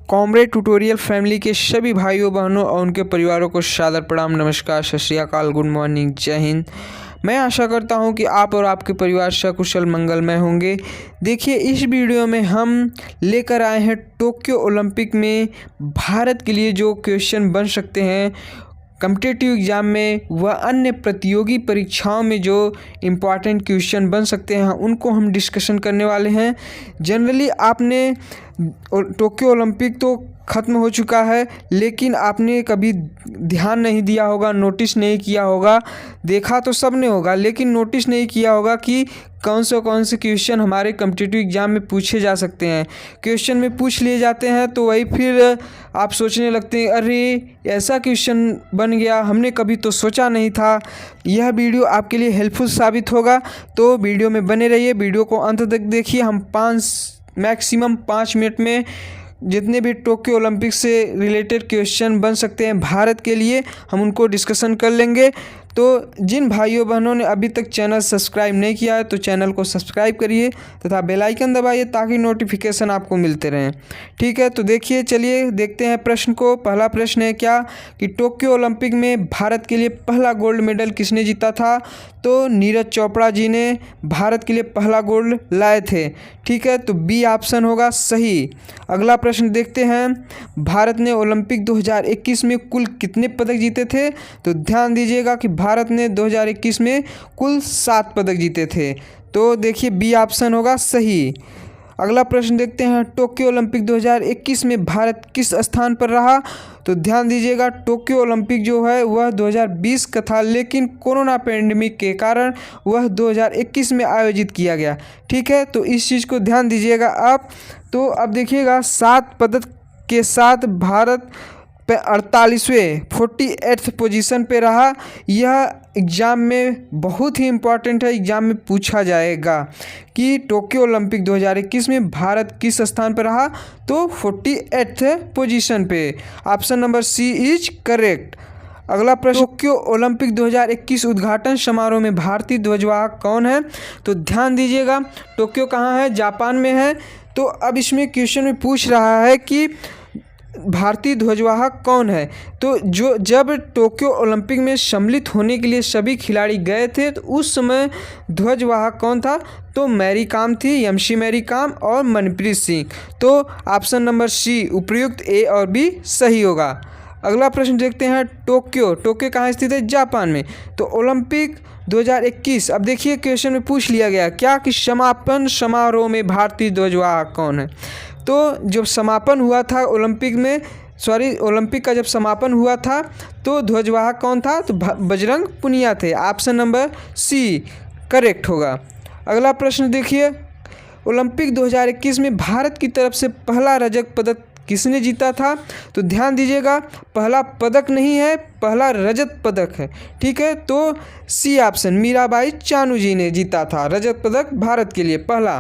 Comrade tutorial family के सभी भाइयों बहनों और उनके परिवारों को सादर प्रणाम, नमस्कार, सत श्री अकाल, गुड मॉर्निंग, जय हिंद। मैं आशा करता हूं कि आप और आपके परिवार सकुशल मंगलमय होंगे। देखिए, इस वीडियो में हम लेकर आए हैं टोक्यो ओलंपिक में भारत के लिए जो क्वेश्चन बन सकते हैं कॉम्पिटिटिव एग्ज़ाम में व अन्य प्रतियोगी परीक्षाओं में जो इम्पॉर्टेंट क्वेश्चन बन सकते हैं उनको हम डिस्कशन करने वाले हैं। जनरली आपने टोक्यो ओलंपिक तो ख़त्म हो चुका है, लेकिन आपने कभी ध्यान नहीं दिया होगा, नोटिस नहीं किया होगा। देखा तो सब ने होगा, लेकिन नोटिस नहीं किया होगा कि कौन से क्वेश्चन हमारे कॉम्पिटिटिव एग्ज़ाम में पूछे जा सकते हैं। क्वेश्चन में पूछ लिए जाते हैं तो वही फिर आप सोचने लगते हैं, अरे ऐसा क्वेश्चन बन गया, हमने कभी तो सोचा नहीं था। यह वीडियो आपके लिए हेल्पफुल साबित होगा, तो वीडियो में बने रहिए, वीडियो को अंत तक देखिए। हम मैक्सिमम 5 मिनट में जितने भी टोक्यो ओलंपिक से रिलेटेड क्वेश्चन बन सकते हैं भारत के लिए, हम उनको डिस्कशन कर लेंगे। तो जिन भाइयों बहनों ने अभी तक चैनल सब्सक्राइब नहीं किया है तो चैनल को सब्सक्राइब करिए तथा बेल आइकन दबाइए ताकि नोटिफिकेशन आपको मिलते रहें। ठीक है, तो देखिए, चलिए देखते हैं प्रश्न को। पहला प्रश्न है क्या कि टोक्यो ओलंपिक में भारत के लिए पहला गोल्ड मेडल किसने जीता था? तो नीरज चोपड़ा जी ने भारत के लिए पहला गोल्ड लाए थे। ठीक है, तो बी ऑप्शन होगा सही। अगला प्रश्न देखते हैं, भारत ने ओलंपिक 2021 में कुल कितने पदक जीते थे? तो ध्यान दीजिएगा कि भारत ने 2021 में कुल 7 पदक जीते थे। तो देखिए बी ऑप्शन होगा सही। अगला प्रश्न देखते हैं, टोक्यो ओलंपिक 2021 में भारत किस स्थान पर रहा? तो ध्यान दीजिएगा, टोक्यो ओलंपिक जो है वह 2020 का था, लेकिन कोरोना पैंडेमिक के कारण वह 2021 में आयोजित किया गया। ठीक है, तो इस चीज़ को ध्यान दीजिएगा आप। तो अब देखिएगा 7 पदक के साथ भारत 48वें पोजीशन पे रहा। यह एग्ज़ाम में बहुत ही इम्पॉर्टेंट है, एग्ज़ाम में पूछा जाएगा कि टोक्यो ओलंपिक 2021 में भारत किस स्थान पर रहा? तो 48वें पोजीशन पे। Option number C is correct. अगला प्रश्न, टोक्यो ओलंपिक 2021 उद्घाटन समारोह में भारतीय ध्वजवाहक कौन है? तो ध्यान दीजिएगा, टोक्यो कहाँ है? जापान में है। तो अब इसमें क्वेश्चन में पूछ रहा है कि भारतीय ध्वजवाहक कौन है? तो जब टोक्यो ओलंपिक में सम्मिलित होने के लिए सभी खिलाड़ी गए थे तो उस समय ध्वजवाहक कौन था? तो मैरी कॉम थी, एमसी मैरी कॉम और मनप्रीत सिंह। तो ऑप्शन नंबर सी उपयुक्त ए और बी सही होगा। अगला प्रश्न देखते हैं, टोक्यो कहाँ स्थित है? जापान में। तो ओलंपिक 2021, अब देखिए क्वेश्चन में पूछ लिया गया क्या कि समापन समारोह में भारतीय ध्वजवाहक कौन है? तो जब समापन हुआ था ओलंपिक का जब समापन हुआ था तो ध्वजवाहक कौन था? तो बजरंग पुनिया थे। ऑप्शन नंबर सी करेक्ट होगा। अगला प्रश्न देखिए, ओलंपिक 2021 में भारत की तरफ से पहला रजत पदक किसने जीता था? तो ध्यान दीजिएगा, पहला पदक नहीं है, पहला रजत पदक है। ठीक है, तो सी ऑप्शन मीराबाई चानू जी ने जीता था रजत पदक भारत के लिए पहला।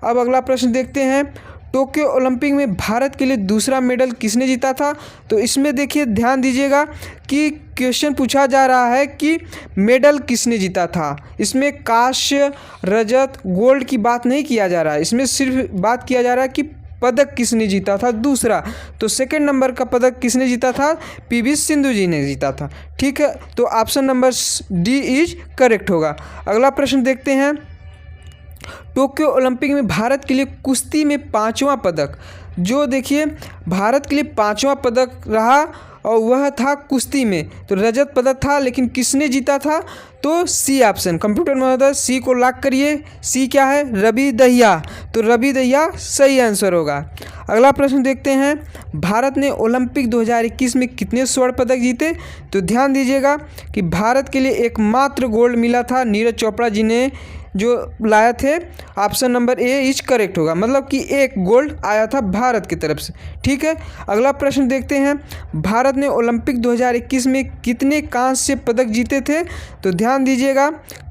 अब अगला प्रश्न देखते हैं, टोक्यो ओलंपिक में भारत के लिए दूसरा मेडल किसने जीता था? तो इसमें देखिए ध्यान दीजिएगा कि क्वेश्चन पूछा जा रहा है कि मेडल किसने जीता था। इसमें कांस्य, रजत, गोल्ड की बात नहीं किया जा रहा है, इसमें सिर्फ बात किया जा रहा है कि पदक किसने जीता था दूसरा। तो सेकंड नंबर का पदक किसने जीता था? पीवी सिंधु जी ने जीता था। ठीक है, तो option number D is correct होगा। अगला प्रश्न देखते हैं, टोक्यो ओलंपिक में भारत के लिए कुश्ती में 5वां पदक, जो देखिए भारत के लिए 5वां पदक रहा और वह था कुश्ती में। तो रजत पदक था, लेकिन किसने जीता था? तो सी ऑप्शन, कंप्यूटर महोदय सी को लॉक करिए। सी क्या है? रवि दहिया। तो रवि दहिया सही आंसर होगा। अगला प्रश्न देखते हैं, भारत ने ओलंपिक 2021 में कितने स्वर्ण पदक जीते? तो ध्यान दीजिएगा कि भारत के लिए एकमात्र गोल्ड मिला था, नीरज चोपड़ा जी ने जो लाया थे। Option number A is correct होगा, मतलब कि एक गोल्ड आया था भारत की तरफ से। ठीक है, अगला प्रश्न देखते हैं, भारत ने ओलंपिक 2021 में कितने कांस्य पदक जीते थे? तो ध्यान दीजिएगा,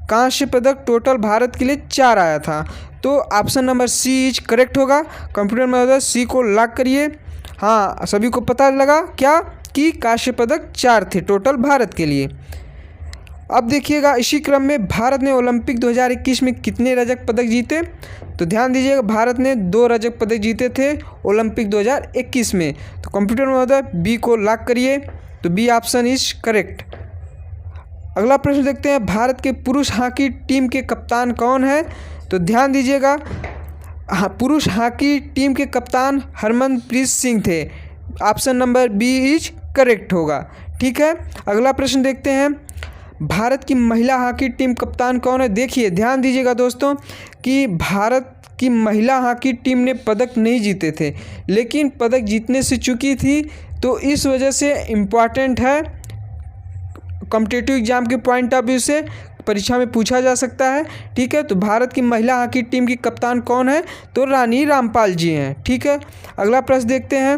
कांस्य पदक टोटल भारत के लिए 4 आया था। तो option number C is correct होगा। कंप्यूटर महोदय सी को लॉक करिए। हाँ, सभी को पता लगा क्या कि कांस्य पदक 4 थे टोटल भारत के लिए। अब देखिएगा इसी क्रम में भारत ने ओलंपिक 2021 में कितने रजत पदक जीते, तो ध्यान दीजिएगा भारत ने 2 रजत पदक जीते थे ओलंपिक 2021 में। तो कंप्यूटर महोदय बी को लॉक करिए, तो बी ऑप्शन इज करेक्ट। अगला प्रश्न देखते हैं, भारत के पुरुष हॉकी टीम के कप्तान कौन है, तो ध्यान दीजिएगा पुरुष हॉकी टीम के कप्तान हरमनप्रीत सिंह थे। Option number B is correct होगा। ठीक है, अगला प्रश्न देखते हैं, भारत की महिला हॉकी टीम कप्तान कौन है। देखिए ध्यान दीजिएगा दोस्तों कि भारत की महिला हॉकी टीम ने पदक नहीं जीते थे, लेकिन पदक जीतने से चुकी थी, तो इस वजह से इम्पॉर्टेंट है, कॉम्पिटिटिव एग्जाम के पॉइंट ऑफ व्यू से परीक्षा में पूछा जा सकता है। ठीक है, तो भारत की महिला हॉकी टीम की कप्तान कौन है, तो रानी रामपाल जी हैं। ठीक है, अगला प्रश्न देखते हैं,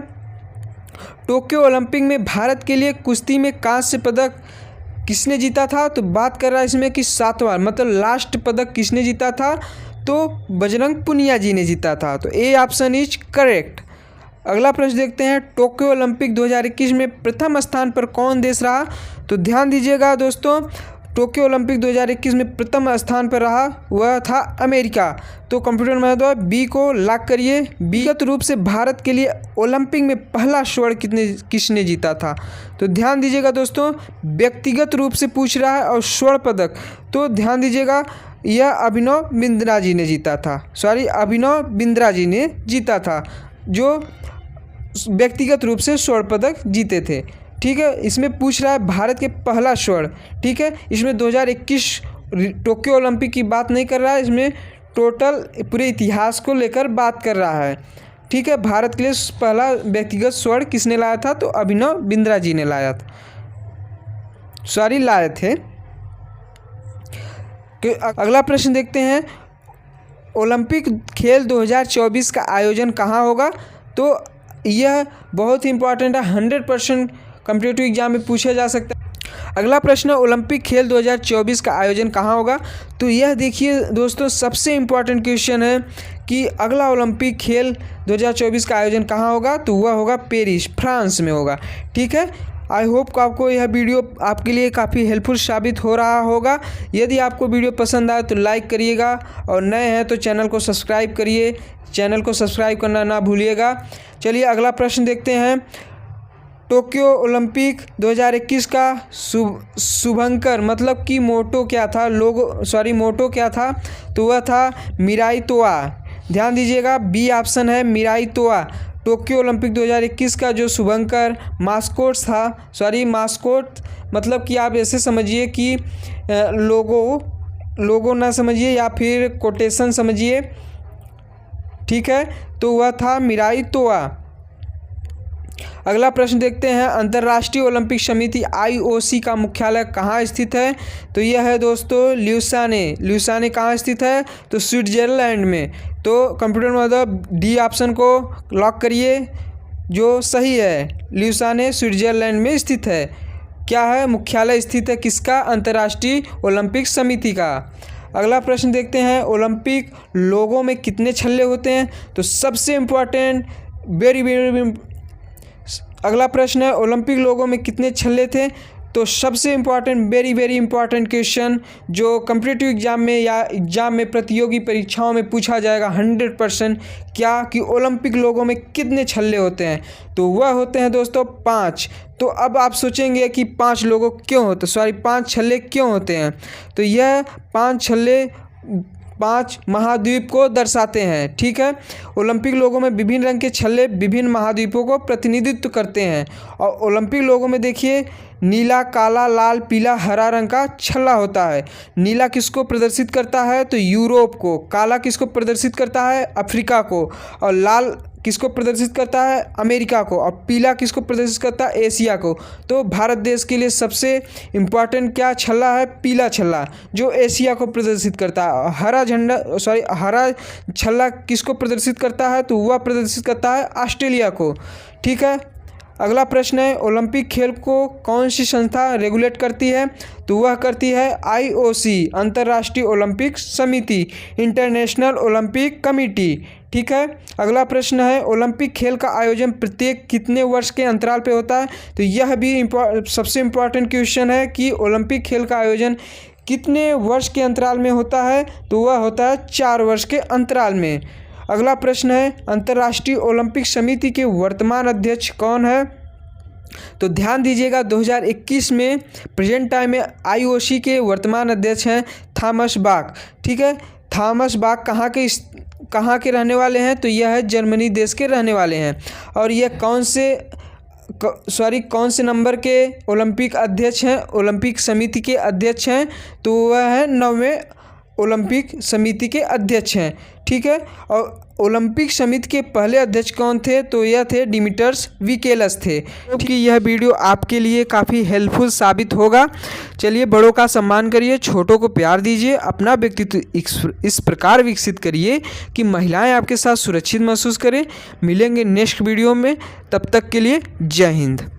टोक्यो ओलंपिक में भारत के लिए कुश्ती में कांस्य पदक किसने जीता था, तो बात कर रहा है इसमें कि 7 बार, मतलब लास्ट पदक किसने जीता था, तो बजरंग पुनिया जी ने जीता था। तो ए ऑप्शन इज करेक्ट। अगला प्रश्न देखते हैं, टोक्यो ओलंपिक 2021 में प्रथम स्थान पर कौन देश रहा, तो ध्यान दीजिएगा दोस्तों टोक्यो ओलंपिक 2021 में प्रथम स्थान पर रहा वह था अमेरिका। तो कंप्यूटर महोदय बी को लॉक करिए। व्यक्तिगत रूप से भारत के लिए ओलंपिक में पहला स्वर्ण किसने जीता था, तो ध्यान दीजिएगा दोस्तों व्यक्तिगत रूप से पूछ रहा है और स्वर्ण पदक, तो ध्यान दीजिएगा यह अभिनव बिंद्रा जी ने जीता था, अभिनव बिंद्रा जी ने जीता था जो व्यक्तिगत रूप से स्वर्ण पदक जीते थे। ठीक है, इसमें पूछ रहा है भारत के पहला स्वर्ण। ठीक है, इसमें 2021 टोक्यो ओलंपिक की बात नहीं कर रहा है, इसमें टोटल पूरे इतिहास को लेकर बात कर रहा है। ठीक है, भारत के लिए पहला व्यक्तिगत स्वर्ण किसने लाया था, तो अभिनव बिंद्रा जी ने लाए थे। अगला प्रश्न देखते हैं, ओलंपिक खेल 2024 का आयोजन कहाँ होगा, तो यह बहुत ही इंपॉर्टेंट है, 100% कॉम्पिटिटिव एग्जाम में पूछा जा सकता है। अगला प्रश्न, ओलंपिक खेल 2024 का आयोजन कहाँ होगा, तो यह देखिए दोस्तों सबसे इम्पॉर्टेंट क्वेश्चन है कि अगला ओलंपिक खेल 2024 का आयोजन कहाँ होगा, तो वह होगा पेरिस, फ्रांस में होगा। ठीक है, आई होप को आपको यह वीडियो आपके लिए काफ़ी हेल्पफुल साबित हो रहा होगा। यदि आपको वीडियो पसंद आए तो लाइक करिएगा और नए हैं तो चैनल को सब्सक्राइब करिए, चैनल को सब्सक्राइब करना ना भूलिएगा। चलिए अगला प्रश्न देखते हैं, टोक्यो ओलंपिक 2021 का शुभंकर मतलब कि मोटो क्या था, मोटो क्या था, तो वह था मिराई तोआ। ध्यान दीजिएगा बी ऑप्शन है मिराई तोआ। टोक्यो ओलंपिक 2021 का जो शुभंकर मास्कोट मतलब कि आप ऐसे समझिए कि लोगो ना समझिए या फिर कोटेशन समझिए। ठीक है, तो वह था मिराई तोआ। अगला प्रश्न देखते हैं, अंतर्राष्ट्रीय ओलंपिक समिति IOC का मुख्यालय कहाँ स्थित है, तो यह है दोस्तों ल्यूसाने कहाँ स्थित है, तो स्विट्जरलैंड में। तो कंप्यूटर महोदय डी ऑप्शन को लॉक करिए जो सही है, ल्यूसाने स्विट्जरलैंड में स्थित है। क्या है, मुख्यालय स्थित है किसका, अंतर्राष्ट्रीय ओलंपिक समिति का। अगला प्रश्न देखते हैं, ओलंपिक लोगों में कितने छल्ले होते हैं, तो सबसे इम्पोर्टेंट अगला प्रश्न है, ओलंपिक लोगों में कितने छल्ले थे, तो सबसे इम्पॉर्टेंट वेरी इंपॉर्टेंट क्वेश्चन जो कॉम्पिटिटिव एग्जाम में या एग्जाम में प्रतियोगी परीक्षाओं में पूछा जाएगा 100%, क्या कि ओलंपिक लोगों में कितने छल्ले होते हैं, तो वह होते हैं दोस्तों 5। तो अब आप सोचेंगे कि 5 छल्ले क्यों होते हैं, तो यह 5 छल्ले 5 महाद्वीप को दर्शाते हैं। ठीक है, ओलंपिक लोगों में विभिन्न रंग के छल्ले विभिन्न महाद्वीपों को प्रतिनिधित्व करते हैं। और ओलंपिक लोगों में देखिए नीला, काला, लाल, पीला, हरा रंग का छल्ला होता है। नीला किसको प्रदर्शित करता है, तो यूरोप को। काला किसको प्रदर्शित करता है, अफ्रीका को। और लाल किसको प्रदर्शित करता है, अमेरिका को। और पीला किसको प्रदर्शित करता है, एशिया को। तो भारत देश के लिए सबसे इम्पॉर्टेंट क्या छल्ला है, पीला छल्ला, जो एशिया को प्रदर्शित करता है। हरा छल्ला किसको प्रदर्शित करता है, तो वह प्रदर्शित करता है ऑस्ट्रेलिया को। ठीक है, अगला प्रश्न है, ओलंपिक खेल को कौन सी संस्था रेगुलेट करती है, तो वह करती है IOC, अंतर्राष्ट्रीय ओलंपिक समिति, इंटरनेशनल ओलंपिक कमेटी। ठीक है। अगला प्रश्न है ओलंपिक खेल का आयोजन प्रत्येक कितने वर्ष के अंतराल पे होता है? तो यह भी सबसे इम्पोर्टेंट क्वेश्चन है कि ओलंपिक खेल का आयोजन कितने वर्ष के अंतराल में होता है? तो वह होता है 4 वर्ष के अंतराल में। अगला प्रश्न है अंतर्राष्ट्रीय ओलंपिक समिति के वर्तमान अध्यक्ष कौन है? तो ध्यान दीजिएगा 2021 में प्रेजेंट टाइम में IOC के वर्तमान अध्यक्ष हैं थॉमस बाक। ठीक है, थॉमस बाक कहाँ के रहने वाले हैं? तो यह है जर्मनी देश के रहने वाले हैं। और यह कौन से नंबर के ओलंपिक अध्यक्ष हैं, ओलंपिक समिति के अध्यक्ष हैं? तो वह है 9वें ओलंपिक समिति के अध्यक्ष हैं। ठीक है, और ओलंपिक समिति के पहले अध्यक्ष कौन थे? तो यह थे डिमिटर्स विकेलस थे। क्योंकि यह वीडियो आपके लिए काफ़ी हेल्पफुल साबित होगा। चलिए, बड़ों का सम्मान करिए, छोटों को प्यार दीजिए, अपना व्यक्तित्व इस प्रकार विकसित करिए कि महिलाएं आपके साथ सुरक्षित महसूस करें। मिलेंगे नेक्स्ट वीडियो में, तब तक के लिए जय हिंद।